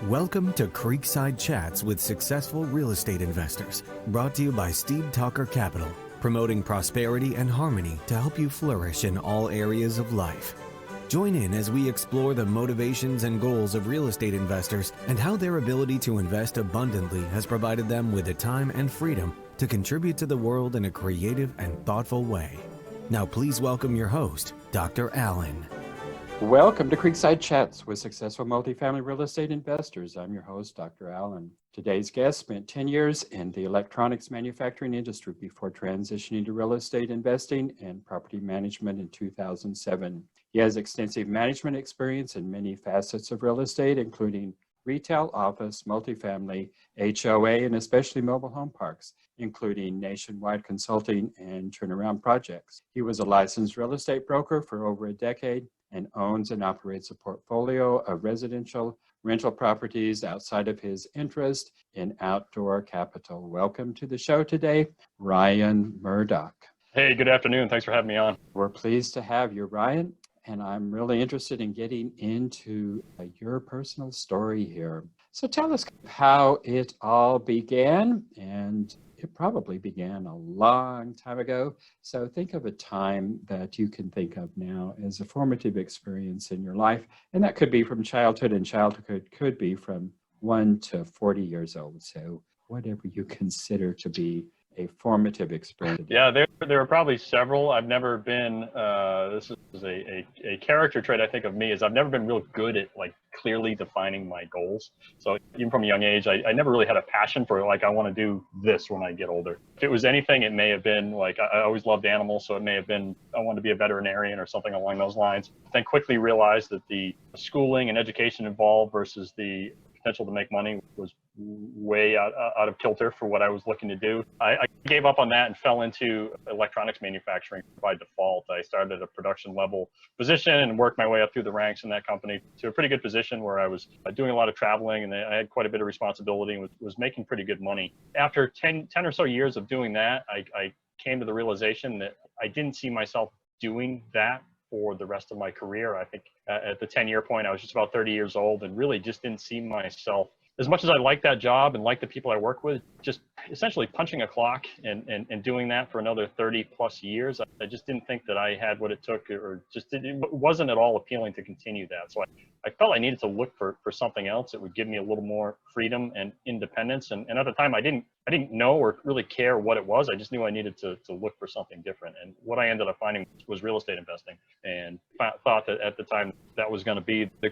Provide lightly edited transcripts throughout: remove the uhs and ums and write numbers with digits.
Welcome to Creekside Chats with Successful Real Estate Investors, brought to you by Steve Talker Capital, promoting prosperity and harmony to help you flourish in all areas of life. Join in as we explore the motivations and goals of real estate investors and how their ability to invest abundantly has provided them with the time and freedom to contribute to the world in a creative and thoughtful way. Now please welcome your host, Dr. Allen. Welcome to Creekside Chats with Successful Multifamily Real Estate Investors. I'm your host, Dr. Allen. Today's guest spent 10 years in the electronics manufacturing industry before transitioning to real estate investing and property management in 2007. He has extensive management experience in many facets of real estate, including retail, office, multifamily, HOA, and especially mobile home parks, including nationwide consulting and turnaround projects. He was a licensed real estate broker for over a decade and owns and operates a portfolio of residential rental properties outside of his interest in outdoor capital. Welcome to the show today, Ryan Murdock. Hey, good afternoon. Thanks for having me on. We're pleased to have you, Ryan, and I'm really interested in getting into your personal story here. So tell us how it all began, and it probably began a long time ago. So think of a time that you can think of now as a formative experience in your life. And that could be from childhood, and childhood could be from 1 to 40 years old. So whatever you consider to be a formative experience. Yeah, there are probably several. I've never been, this is a character trait I think of me, is I've never been real good at like clearly defining my goals. So even from a young age, I never really had a passion for like, I want to do this when I get older. If it was anything, it may have been like, I always loved animals. So it may have been, I wanted to be a veterinarian or something along those lines. Then quickly realized that the schooling and education involved versus the potential to make money was way out of kilter for what I was looking to do. I gave up on that and fell into electronics manufacturing by default. I started at a production level position and worked my way up through the ranks in that company to a pretty good position where I was doing a lot of traveling, and I had quite a bit of responsibility and was making pretty good money. After 10 or so years of doing that, I came to the realization that I didn't see myself doing that for the rest of my career. I think at the 10-year point, I was just about 30 years old and really just didn't see myself, as much as I liked that job and liked the people I work with, just essentially punching a clock and doing that for another 30 plus years. I just didn't think that I had what it took, or just it wasn't at all appealing to continue that. So I felt I needed to look for something else that would give me a little more freedom and independence. And at the time, I didn't know or really care what it was. I just knew I needed to look for something different. And what I ended up finding was real estate investing, and thought that at the time that was going to be the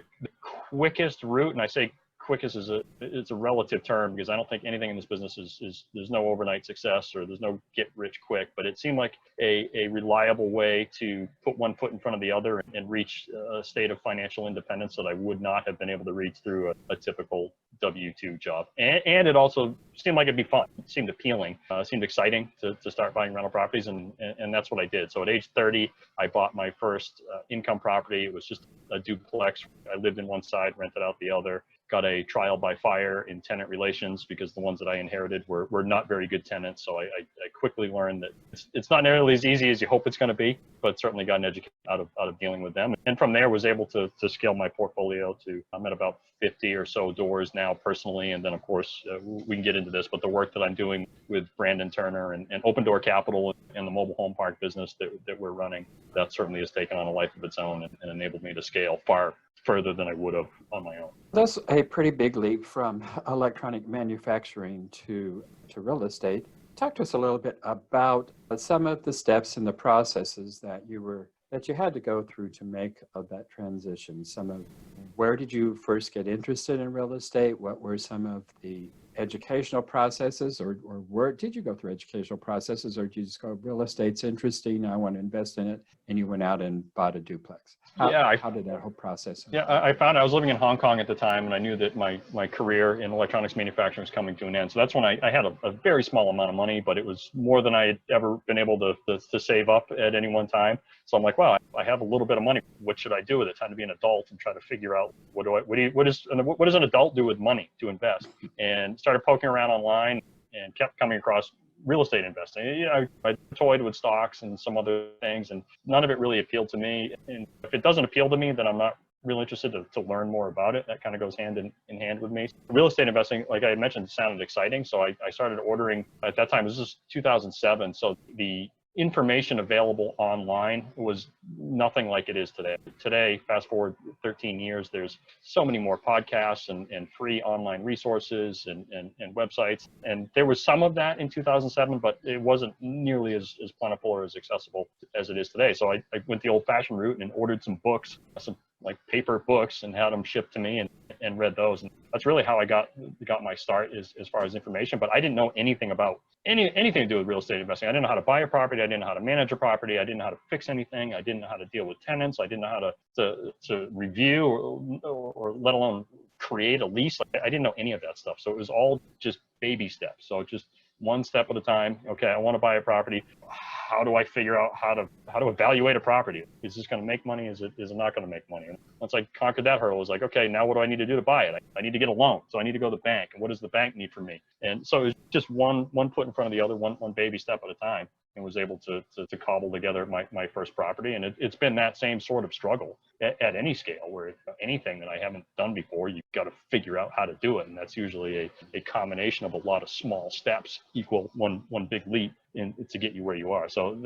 quickest route. And I say quickest it's a relative term, because I don't think anything in this business is there's no overnight success or there's no get rich quick, but it seemed like a reliable way to put one foot in front of the other and reach a state of financial independence that I would not have been able to reach through a typical W-2 job. And it also seemed like it'd be fun. It seemed appealing. It seemed exciting to start buying rental properties, and that's what I did. So at age 30, I bought my first income property. It was just a duplex. I lived in one side, rented out the other. Got a trial by fire in tenant relations because the ones that I inherited were not very good tenants. So I quickly learned that it's not nearly as easy as you hope it's going to be, but certainly got an education out of dealing with them. And from there was able to scale my portfolio to, I'm at about 50 or so doors now personally. And then of course we can get into this, but the work that I'm doing with Brandon Turner and Open Door Capital and the mobile home park business that we're running, that certainly has taken on a life of its own and enabled me to scale far further than I would have on my own. That's a pretty big leap from electronic manufacturing to real estate. Talk to us a little bit about some of the steps and the processes that you had to go through to make that transition. Where did you first get interested in real estate? What were some of the educational processes, or where did you go through educational processes, or did you just go, real estate's interesting, I want to invest in it, and you went out and bought a duplex? How did that whole process? Yeah, I found I was living in Hong Kong at the time, and I knew that my career in electronics manufacturing was coming to an end. So that's when I had a very small amount of money, but it was more than I had ever been able to save up at any one time. So I'm like, wow, I have a little bit of money. What should I do with it? Time to be an adult and try to figure out what does an adult do with money to invest? And started poking around online and kept coming across real estate investing. You know, I toyed with stocks and some other things, and none of it really appealed to me. And if it doesn't appeal to me, then I'm not real interested to learn more about it. That kind of goes hand in hand with me. Real estate investing, like I mentioned, sounded exciting. So I started ordering at that time. This is 2007. So the information available online was nothing like it is today. Today, fast forward 13 years, there's so many more podcasts and free online resources and websites. And there was some of that in 2007, but it wasn't nearly as plentiful or as accessible as it is today. So I went the old-fashioned route and ordered some books, some like paper books, and had them shipped to me and read those. And that's really how I got my start as far as information. But I didn't know anything about anything to do with real estate investing. I didn't know how to buy a property. I didn't know how to manage a property. I didn't know how to fix anything. I didn't know how to deal with tenants. I didn't know how to review or let alone create a lease. I didn't know any of that stuff. So it was all just baby steps. So just one step at a time. Okay, I want to buy a property. How do I figure out how to evaluate a property? Is this going to make money? Is it not going to make money? And once I conquered that hurdle, it was like, okay, now what do I need to do to buy it? I need to get a loan. So I need to go to the bank. And what does the bank need from me? And so it was just one foot in front of the other, one baby step at a time, and was able to cobble together my first property. And it's been that same sort of struggle at any scale, where anything that I haven't done before, you've got to figure out how to do it. And that's usually a combination of a lot of small steps equal one big leap to get you where you are. So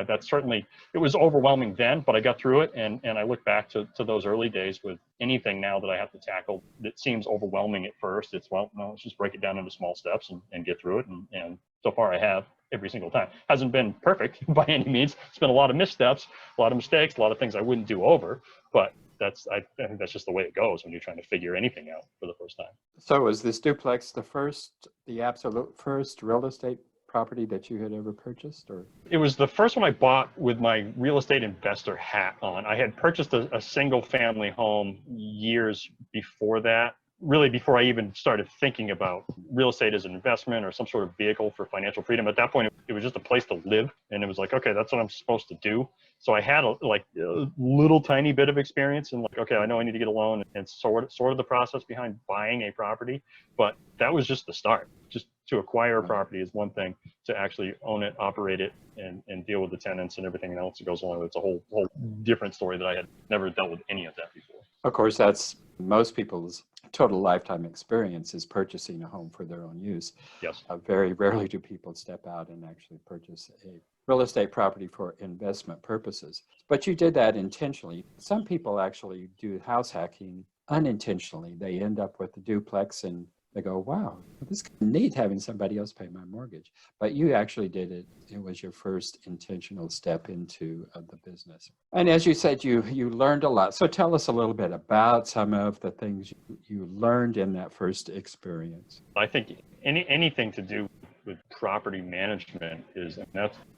that's certainly, it was overwhelming then, but I got through it. And I look back to those early days with anything now that I have to tackle that seems overwhelming at first. It's, well, no, let's just break it down into small steps and get through it. And so far I have every single time. Hasn't been perfect by any means. It's been a lot of missteps, a lot of mistakes, a lot of things I wouldn't do over, but I think that's just the way it goes when you're trying to figure anything out for the first time. So was this duplex the absolute first real estate property that you had ever purchased? Or it was the first one I bought with my real estate investor hat on. I had purchased a single family home years before that, really before I even started thinking about real estate as an investment or some sort of vehicle for financial freedom. At that point, it was just a place to live. And it was like, okay, that's what I'm supposed to do. So I had a little tiny bit of experience and okay, I know I need to get a loan and sort of the process behind buying a property. But that was just the start. Just to acquire a property is one thing. To actually own it, operate it, and deal with the tenants and everything else that goes along with it, it's a whole different story that I had never dealt with any of that before. Of course, that's most people's total lifetime experience is purchasing a home for their own use. Yes. Very rarely do people step out and actually purchase a real estate property for investment purposes. But you did that intentionally. Some people actually do house hacking unintentionally. They end up with a duplex and they go, wow, this is neat having somebody else pay my mortgage. But you actually did it. It was your first intentional step into the business. And as you said, you learned a lot. So tell us a little bit about some of the things you learned in that first experience. I think anything to do with property management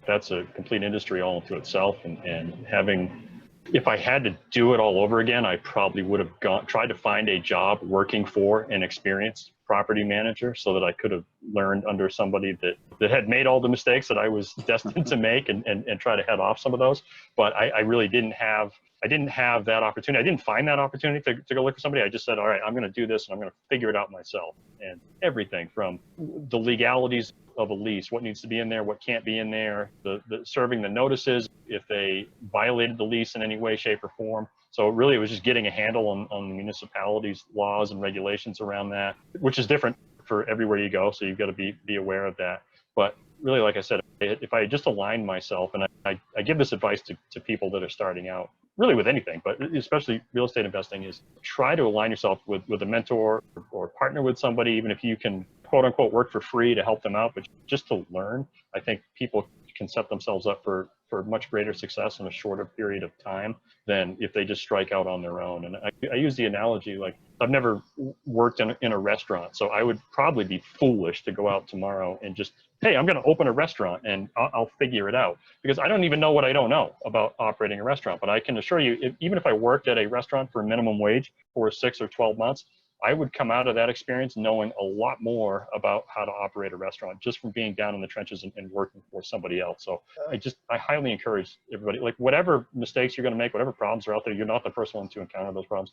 that's a complete industry all into itself. And having, if I had to do it all over again, I probably would have tried to find a job working for an experienced property manager so that I could have learned under somebody that had made all the mistakes that I was destined to make and try to head off some of those. But I really didn't have that opportunity. I didn't find that opportunity to go look for somebody. I just said, all right, I'm going to do this and I'm going to figure it out myself. And everything from the legalities of a lease, what needs to be in there, what can't be in there, the serving the notices if they violated the lease in any way, shape, or form. So really, it was just getting a handle on the municipalities' laws and regulations around that, which is different for everywhere you go. So you've got to be aware of that. But really, like I said, if I just aligned myself, and I give this advice to people that are starting out, really with anything, but especially real estate investing, is try to align yourself with a mentor or partner with somebody, even if you can quote unquote work for free to help them out, but just to learn. I think people can set themselves up for much greater success in a shorter period of time than if they just strike out on their own. And I use the analogy, like I've never worked in a restaurant, so I would probably be foolish to go out tomorrow and just, hey, I'm going to open a restaurant and I'll figure it out, because I don't even know what I don't know about operating a restaurant. But I can assure you, even if I worked at a restaurant for minimum wage for 6 or 12 months, I would come out of that experience knowing a lot more about how to operate a restaurant just from being down in the trenches and working for somebody else. So I highly encourage everybody, like whatever mistakes you're going to make, whatever problems are out there, you're not the first one to encounter those problems.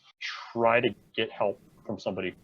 Try to get help from somebody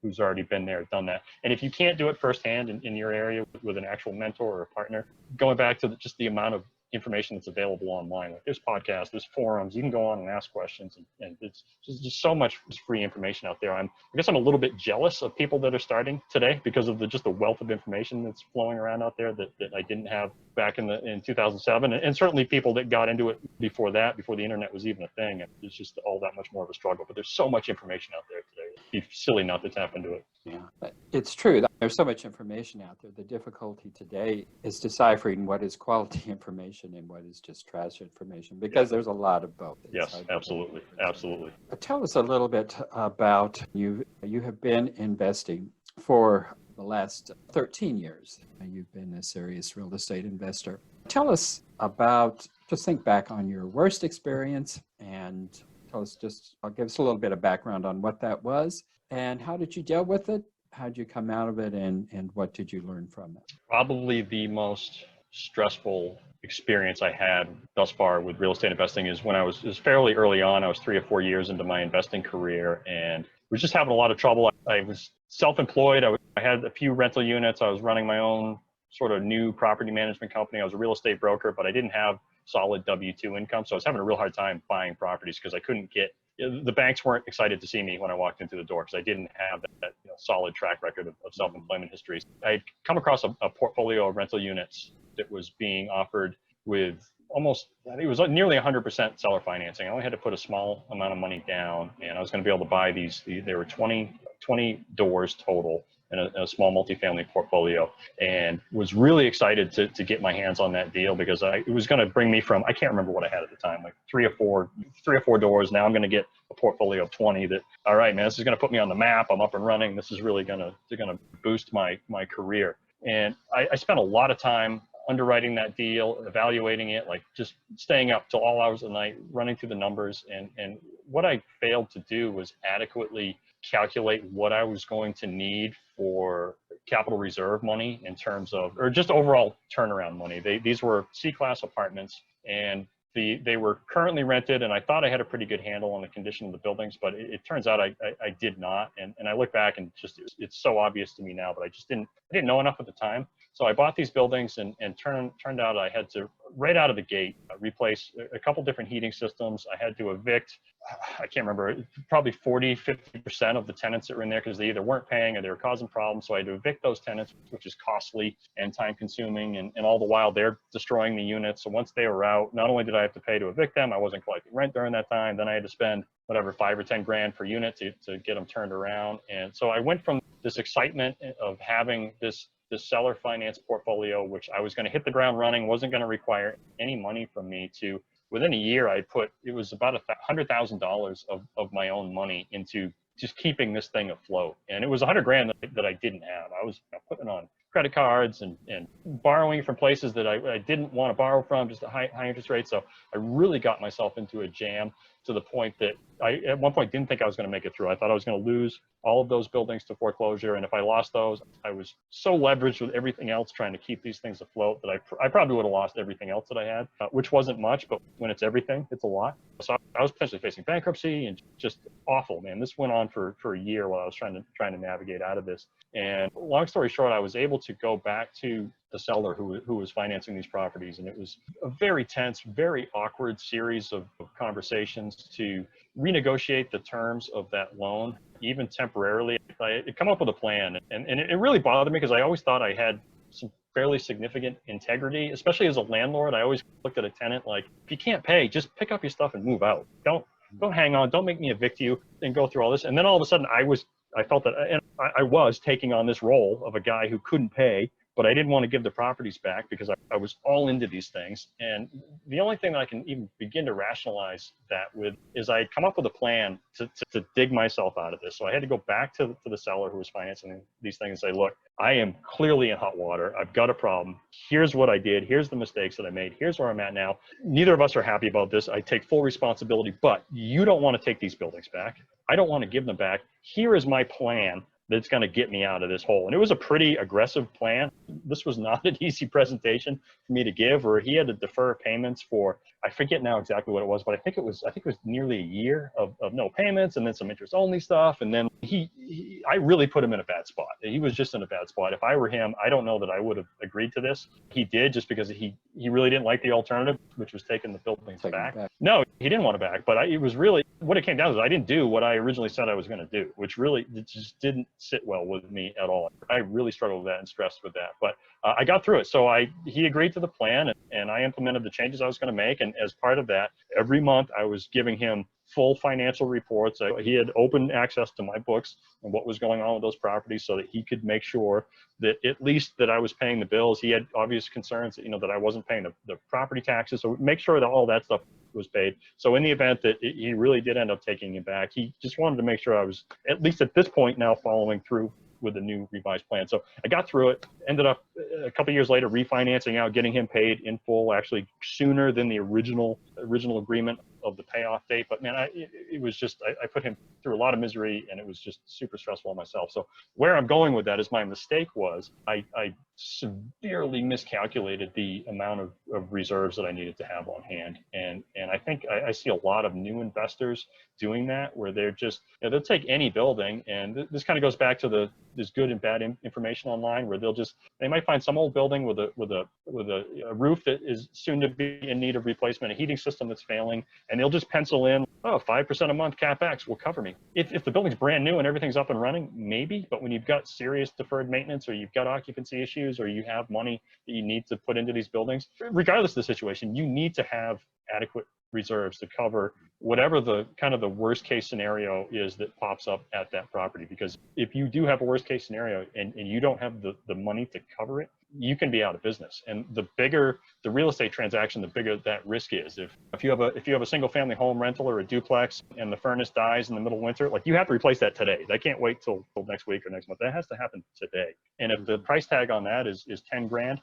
who's already been there, done that. And if you can't do it firsthand in your area with an actual mentor or a partner, going back to just the amount of information that's available online. Like there's podcasts, there's forums, you can go on and ask questions, and it's just so much free information out there. I guess I'm a little bit jealous of people that are starting today because of just the wealth of information that's flowing around out there that I didn't have back in 2007, and certainly people that got into it before that, before the internet was even a thing. It's just all that much more of a struggle. But there's so much information out there today. It'd be silly not to tap into it. Yeah, it's true. There's so much information out there. The difficulty today is deciphering what is quality information and what is just trash information, because there's a lot of both. Yes, absolutely. Absolutely. Tell us a little bit about you. You have been investing for the last 13 years. You've been a serious real estate investor. Tell us about, just think back on your worst experience and tell us give us a little bit of background on what that was and how did you deal with it? How did you come out of it and what did you learn from it? Probably the most stressful experience I had thus far with real estate investing is when it was fairly early on. I was 3 or 4 years into my investing career and was just having a lot of trouble. I was self-employed. I had a few rental units. I was running my own sort of new property management company. I was a real estate broker, but I didn't have solid W-2 income. So I was having a real hard time buying properties because I couldn't the banks weren't excited to see me when I walked into the door because I didn't have that solid track record of self-employment history. I'd come across a portfolio of rental units that was being offered with I think it was nearly 100% seller financing. I only had to put a small amount of money down and I was going to be able to buy there were 20 doors total in a small multifamily portfolio, and was really excited to get my hands on that deal because it was going to bring me from, I can't remember what I had at the time, like three or four doors. Now I'm going to get a portfolio of 20 that, all right, man, this is going to put me on the map. I'm up and running. This is really going to boost my career. And I spent a lot of time underwriting that deal, evaluating it, like just staying up till all hours of the night, running through the numbers. And what I failed to do was adequately calculate what I was going to need for capital reserve money in terms of, or just overall turnaround money. These were C-class apartments and they were currently rented, and I thought I had a pretty good handle on the condition of the buildings, but it turns out I did not. And I look back and just, it's so obvious to me now, but I didn't know enough at the time. So I bought these buildings and turned out I had to, right out of the gate, replace a couple different heating systems. I had to evict, I can't remember, probably 40-50% of the tenants that were in there because they either weren't paying or they were causing problems. So I had to evict those tenants, which is costly and time consuming. And all the while they're destroying the units. So once they were out, not only did I have to pay to evict them, I wasn't collecting rent during that time. Then I had to spend whatever, 5 or 10 grand per unit to get them turned around. And so I went from this excitement of having this seller finance portfolio, which I was going to hit the ground running, wasn't going to require any money from me, to within a year, it was about $100,000 of my own money into just keeping this thing afloat. And it was $100,000 that I didn't have. I was putting on credit cards and borrowing from places that I didn't want to borrow from, just a high interest rate. So I really got myself into a jam to the point that I, at one point, didn't think I was going to make it through. I thought I was going to lose all of those buildings to foreclosure. And if I lost those, I was so leveraged with everything else trying to keep these things afloat that I probably would have lost everything else that I had, which wasn't much, but when it's everything, it's a lot. So I was potentially facing bankruptcy and just awful, man. This went on for a year while I was trying to navigate out of this. And long story short, I was able to go back to the seller who was financing these properties. And it was a very tense, very awkward series of conversations to renegotiate the terms of that loan, even temporarily. I come up with a plan. And it really bothered me because I always thought I had some fairly significant integrity, especially as a landlord. I always looked at a tenant like, if you can't pay, just pick up your stuff and move out. Don't hang on. Don't make me evict you and go through all this. And then all of a sudden I felt that, and I was taking on this role of a guy who couldn't pay, but I didn't want to give the properties back because I was all into these things. And the only thing that I can even begin to rationalize that with is I come up with a plan to dig myself out of this. So I had to go back to the seller who was financing these things and say, look, I am clearly in hot water. I've got a problem. Here's what I did. Here's the mistakes that I made. Here's where I'm at now. Neither of us are happy about this. I take full responsibility, but you don't want to take these buildings back. I don't want to give them back. Here is my plan that's going to get me out of this hole. And it was a pretty aggressive plan. This was not an easy presentation for me to give, where he had to defer payments for, I forget now exactly what it was, but I think it was nearly a year of no payments, and then some interest only stuff. And then he I really put him in a bad spot. He was just in a bad spot. If I were him, I don't know that I would have agreed to this. He did, just because he really didn't like the alternative, which was taking the buildings back. No, he didn't want it back, but it was really, what it came down to is I didn't do what I originally said I was going to do, which really just didn't sit well with me at all. I really struggled with that and stressed with that, but I got through it. So he agreed to the plan, and I implemented the changes I was going to make. And as part of that, every month I was giving him full financial reports. He had open access to my books and what was going on with those properties, so that he could make sure that at least that I was paying the bills. He had obvious concerns that, that I wasn't paying the property taxes. So make sure that all that stuff was paid. So in the event that he really did end up taking it back, he just wanted to make sure I was, at least at this point now, following through with the new revised plan. So I got through it, ended up a couple of years later refinancing out, getting him paid in full, actually sooner than the original agreement of the payoff date. But man, it was just, I put him through a lot of misery, and it was just super stressful on myself. So where I'm going with that is, my mistake was I severely miscalculated the amount of reserves that I needed to have on hand. And I think I see a lot of new investors doing that, where they're just, they'll take any building, and this kind of goes back to there's good and bad information online, where they might find some old building with a roof that is soon to be in need of replacement, a heating system that's failing, and they'll just pencil in, 5% a month CapEx will cover me. If the building's brand new and everything's up and running, maybe, but when you've got serious deferred maintenance, or you've got occupancy issues, or you have money that you need to put into these buildings, regardless of the situation, you need to have adequate reserves to cover whatever the kind of the worst case scenario is that pops up at that property. Because if you do have a worst case scenario and you don't have the money to cover it, you can be out of business. And the bigger the real estate transaction, the bigger that risk is. If you have a single family home rental or a duplex, and the furnace dies in the middle of winter, like, you have to replace that today. That can't wait till next week or next month. That has to happen today. And if the price tag on that is 10 grand,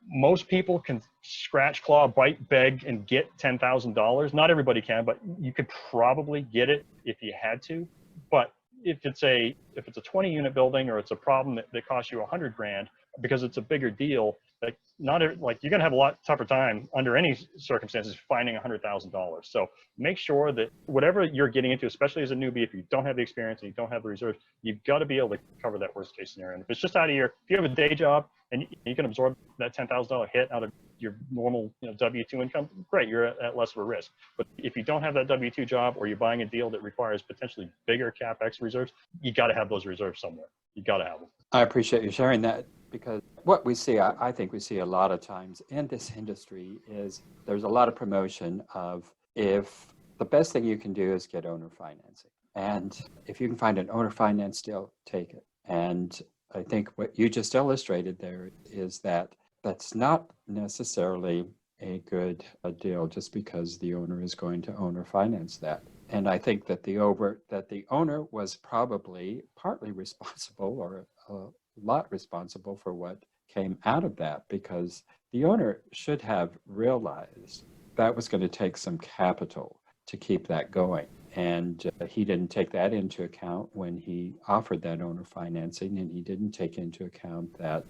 most people can scratch, claw, bite, beg, and get $10,000. Not everybody can, but you could probably get it if you had to. But if it's a 20 unit building, or it's a problem that costs you 100 grand, because it's a bigger deal, like, you're going to have a lot tougher time under any circumstances finding $100,000. So make sure that whatever you're getting into, especially as a newbie, if you don't have the experience and you don't have the reserves, you've got to be able to cover that worst case scenario. And if it's just out of if you have a day job and you can absorb that $10,000 hit out of your normal W-2 income, great, you're at less of a risk. But if you don't have that W-2 job, or you're buying a deal that requires potentially bigger CapEx reserves, you got to have those reserves somewhere. You got to have them. I appreciate you sharing that, because what we see, I think we see a lot of times in this industry, is there's a lot of promotion of, if the best thing you can do is get owner financing. And if you can find an owner finance deal, take it. And I think what you just illustrated there is that that's not necessarily a good deal, just because the owner is going to owner finance that. And I think that the owner was probably partly responsible, or a lot responsible, for what came out of that, because the owner should have realized that was going to take some capital to keep that going. And he didn't take that into account when he offered that owner financing, and he didn't take into account that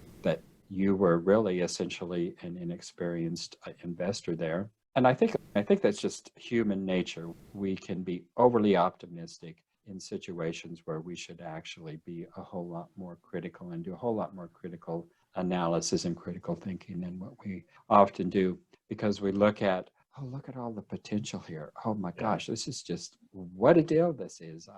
you were really essentially an inexperienced investor there. And I think that's just human nature. We can be overly optimistic in situations where we should actually be a whole lot more critical, and do a whole lot more critical analysis and critical thinking than what we often do, because we look at all the potential here. Oh my gosh, this is just, what a deal this is.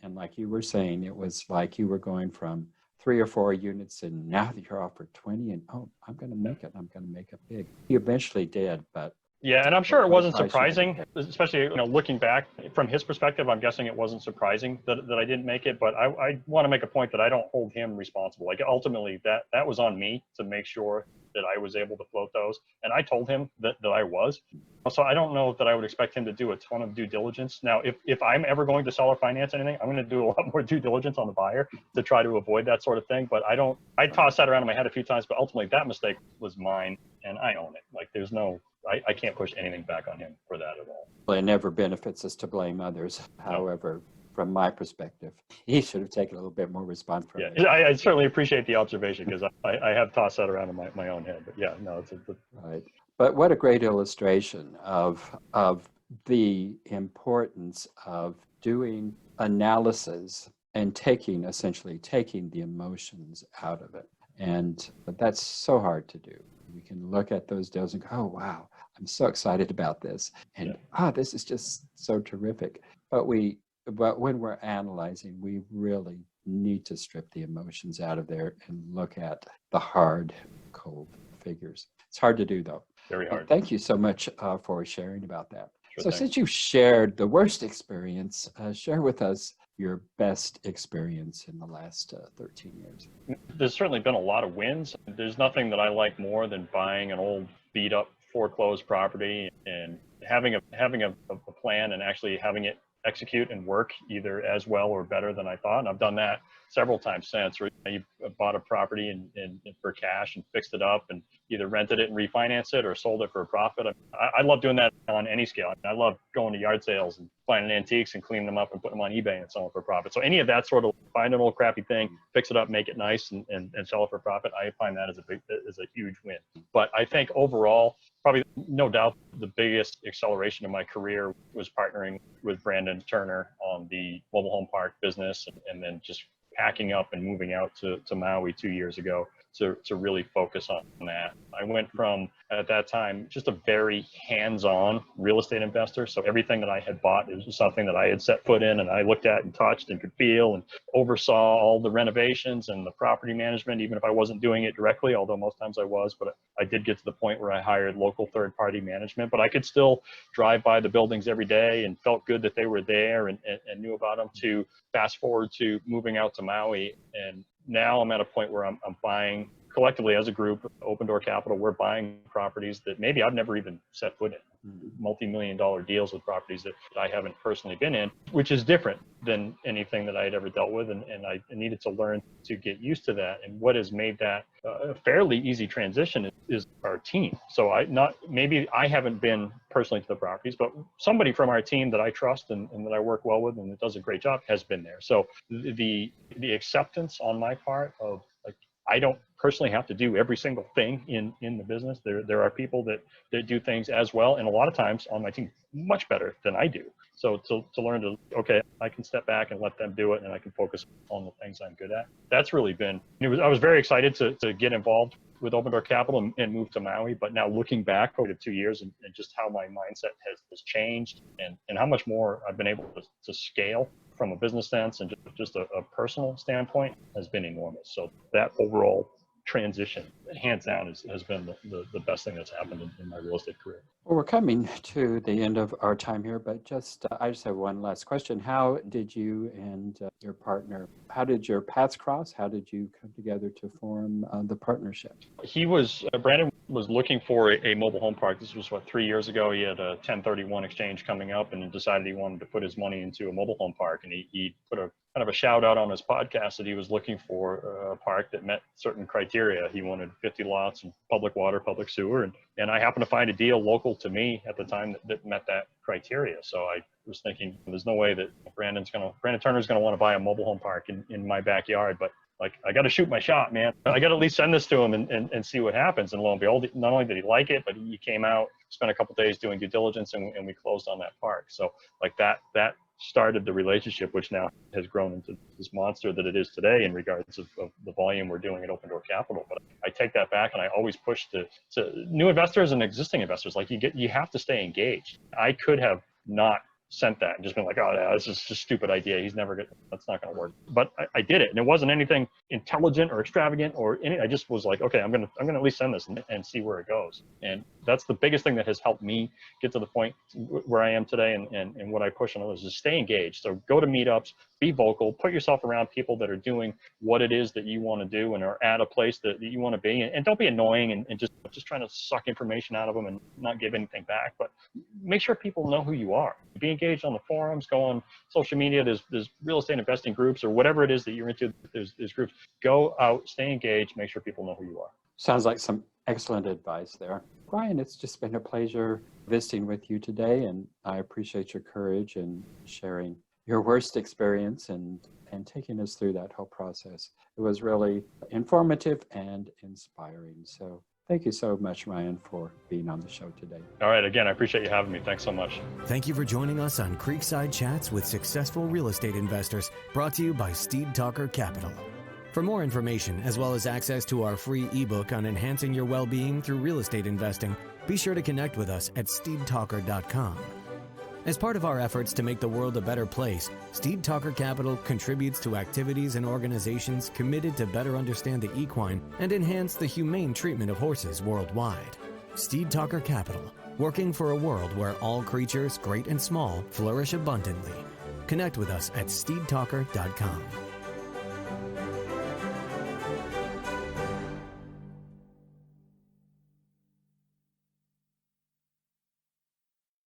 And like you were saying, it was like you were going from 3 or 4 units, and now you're offered 20, and I'm going to make it. I'm going to make it big. You eventually did, but yeah, and I'm sure it wasn't surprising, especially looking back from his perspective. I'm guessing it wasn't surprising that I didn't make it, but I want to make a point that I don't hold him responsible. Like, ultimately, that was on me to make sure that I was able to float those, and I told him that I was. So I don't know that I would expect him to do a ton of due diligence. Now, if I'm ever going to sell or finance anything, I'm going to do a lot more due diligence on the buyer to try to avoid that sort of thing. But I tossed that around in my head a few times, but ultimately that mistake was mine, and I own it. Like, I can't push anything back on him for that at all. Well, it never benefits us to blame others. However, from my perspective, he should have taken a little bit more responsibility. Yeah, I certainly appreciate the observation, because I have tossed that around in my own head. But yeah, no, it's right. But what a great illustration of the importance of doing analysis and essentially taking the emotions out of it. And that's so hard to do. We can look at those deals and go, oh, wow, I'm so excited about this. And this is just so terrific. But when we're analyzing, we really need to strip the emotions out of there and look at the hard, cold figures. It's hard to do, though. Very hard. Thank you so much for sharing about that. Sure So thing. since you've shared the worst experience, share with us your best experience in the last 13 years. There's certainly been a lot of wins. There's nothing that I like more than buying an old beat up foreclosed property and having a plan and actually having it execute and work either as well or better than I thought. And I've done that several times since. You bought a property and for cash and fixed it up and either rented it and refinanced it or sold it for a profit. I love doing that on any scale. I love going to yard sales and finding antiques and cleaning them up and putting them on eBay and selling for a profit. So any of that sort of find an old crappy thing, fix it up, make it nice and sell it for a profit, I find that as a huge win. But I think overall, probably no doubt the biggest acceleration of my career was partnering with Brandon Turner on the mobile home park business and then just packing up and moving out to Maui 2 years ago to really focus on that. I went from, at that time, just a very hands-on real estate investor. So everything that I had bought was something that I had set foot in and I looked at and touched and could feel and oversaw all the renovations and the property management, even if I wasn't doing it directly, although most times I was. But I did get to the point where I hired local third-party management, but I could still drive by the buildings every day and felt good that they were there and knew about them. To fast forward to moving out to Maui, and now I'm at a point where I'm buying collectively as a group, Open Door Capital, we're buying properties that maybe I've never even set foot in, multi-million-dollar deals with properties that I haven't personally been in, which is different than anything that I had ever dealt with. And I needed to learn to get used to that. And what has made that a fairly easy transition is our team. So maybe I haven't been personally to the properties, but somebody from our team that I trust and that I work well with and that does a great job has been there. So the acceptance on my part of, like, I don't personally have to do every single thing in the business. There are people that do things as well, and a lot of times on my team much better than I do. So to learn to, okay, I can step back and let them do it, and I can focus on the things I'm good at. That's really been, I was very excited to get involved with Open Door Capital and move to Maui, but now looking back over the 2 years and just how my mindset has changed and how much more I've been able to scale from a business sense and just a personal standpoint has been enormous. So that overall transition, hands down, has been the best thing that's happened in my real estate career. Well, we're coming to the end of our time here, but I just have one last question. How did you and your partner, how did your paths cross? How did you come together to form the partnership? Brandon was looking for a mobile home park. This was 3 years ago. He had a 1031 exchange coming up and decided he wanted to put his money into a mobile home park. And he put a kind of a shout out on his podcast that he was looking for a park that met certain criteria. He wanted 50 lots and public water, public sewer. And I happened to find a deal local to me at the time that met that criteria. So I was thinking, there's no way that Brandon Turner's going to want to buy a mobile home park in my backyard, but like, I got to shoot my shot, man. I got to at least send this to him and see what happens. And lo and behold, not only did he like it, but he came out, spent a couple of days doing due diligence, and we closed on that park. So like that started the relationship, which now has grown into this monster that it is today in regards of the volume we're doing at Open Door Capital. But I take that back, and I always push to new investors and existing investors, like you have to stay engaged. I could have not sent that and just been like, oh yeah, this is just a stupid idea. That's not going to work. But I did it, and it wasn't anything intelligent or extravagant or any. I just was like, okay, I'm gonna at least send this and see where it goes. And that's the biggest thing that has helped me get to the point where I am today, and what I push on others is stay engaged. So go to meetups, be vocal, put yourself around people that are doing what it is that you want to do and are at a place that you want to be. And don't be annoying and just trying to suck information out of them and not give anything back. But make sure people know who you are. Be engaged on the forums, go on social media. There's real estate investing groups or whatever it is that you're into. There's groups. Go out, stay engaged, make sure people know who you are. Sounds like some excellent advice there. Brian, it's just been a pleasure visiting with you today, and I appreciate your courage and sharing your worst experience and taking us through that whole process. It was really informative and inspiring. So Thank you so much, Ryan, for being on the show today. All right. Again, I appreciate you having me. Thanks so much. Thank you for joining us on Creekside Chats with Successful Real Estate Investors, brought to you by Steed Talker Capital. For more information, as well as access to our free ebook on enhancing your well-being through real estate investing, be sure to connect with us at steedtalker.com. As part of our efforts to make the world a better place, Steed Talker Capital contributes to activities and organizations committed to better understand the equine and enhance the humane treatment of horses worldwide. Steed Talker Capital, working for a world where all creatures, great and small, flourish abundantly. Connect with us at steedtalker.com.